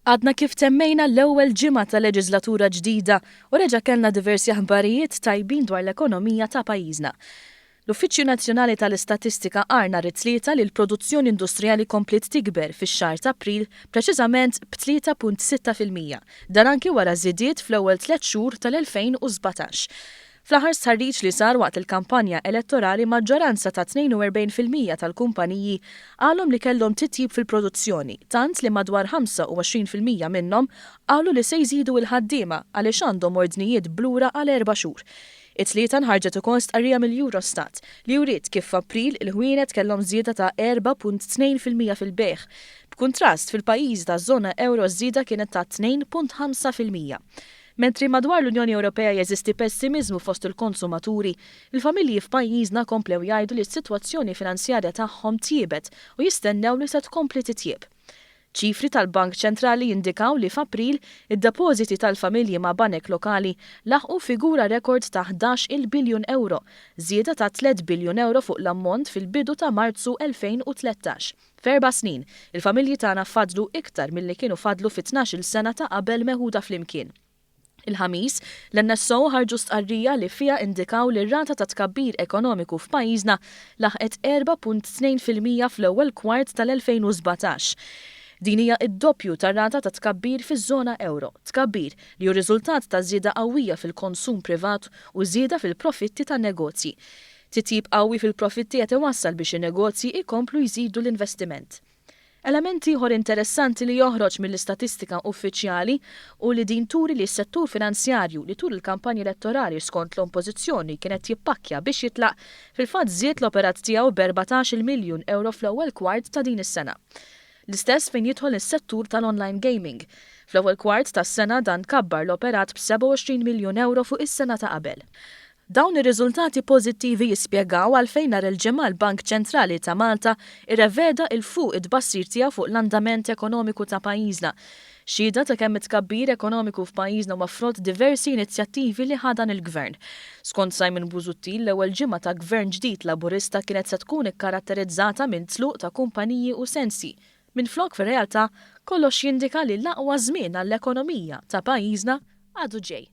Għadna kif temmejna l-ewwel ġimgħa ta' leġislatura ġdida u reġa' kellna diversi aħbarijiet tajbin dwar l-ekonomija ta' pajjiżna. L-Uffiċċju Nazzjonali tal-Istatistika qar nhar it-tlieta li l-produzzjoni industrijali komplet tikber fix-xahar ta' April preċiżament b'3.6%. Dan anki wara żidiet fl-ewwel 3 xhur tal-2017. Fl-aħħar stħarriġ li sar waqt il-kampanja elettorali maġġoranza ta' 42% tal-kumpaniji għalhom li kellhom titjib fil-produzzjoni, tant li madwar 25% minnhom qalu li se jżidu l-ħaddiema għaliex għandhom ordnijiet blura għal 4 xhur. It-tlieta nħarġet ukoll stqarrija mill-Eurostat li wriet kif f'April il-ħwienet kellhom żieda ta' 4.2% fil-bejħ. B'kuntrast fil-pajjiż taż-żona euro żieda kienet ta' 2.5%. Mentri madwar l-Unjoni Ewropea jeżisti pessimizmu fost il-konsumaturi, il-familji f'pajjiżna komplew jgħidu li s-sitwazzjoni finanzjarja tagħhom tiebet u jistennew li se tkompli titjieb. Ċifri tal-Bank Ċentrali jindikaw li f'April id-depożiti tal-familji ma' banek lokali laħqu figura rekord ta' 11 biljun euro, żieda ta' 3 biljun euro fuq l-ammont fil-bidu ta' Marzu 2013. F'4 snin, il-familji tagħna fadlu iktar milli kienu fadlu fit-12 sena ta' qabel meħuda flimkien. Il-ħamis, l-NSO ħarġu stqarrija li fija indikaw li r-rata ta' tkabbir ekonomiku f'pajjiżna laħqet 4.2% fl-ewwel kwart tal-2017. Din hija d-doppju tar-rata ta' tkabbir fiż-żona euro, tkabbir li hu riżultat ta' żieda qawwija fil-konsum privat u żieda fil-profitti tan-negozji. Titjib qawwi fil-profitti qed iwassal biex in-negozji jkomplu jżidu l-investiment. Elementi ieħor interessanti li joħroġ mill-istatistika uffiċjali u li din turi li s-settur finanzjarju li tul il-kampanji elettorali skont l-oppożizzjoni kienet jippakkja biex jitlaq fil-fatt żied l-operat tiegħu b'14 miljun euro fl-ewwel kwart ta' din is-sena. L-istess fejn jidħol is-settur tal-online gaming. Fl-ewwel kwart tas-sena dan kabbar l-operat b'27 miljun euro fuq is-sena ta' qabel. Dawn ir-riżultati pożittivi jispjegaw għalfejn nhar il-ġimgħa l-Bank Ċentrali ta' Malta irreveda il fuq id-tbassir tiegħu fuq l-andament ekonomiku ta' pajjiżna. Xhieda ta' kemm it-tkabbir ekonomiku f'pajjiżna ma' frott diversi inizjattivi li ħadan il-Gvern. Skont Simon Busuttil, l-ewwel ġimgħa ta' Gvern ġdid Laburista kienet se tkun ikkaratterizzata minn tluq ta' kumpaniji u sensi. Minflok fir-realtà kollox jindika li l-aqwa żmien għall-ekonomija ta' pajjiżna għadu ġej.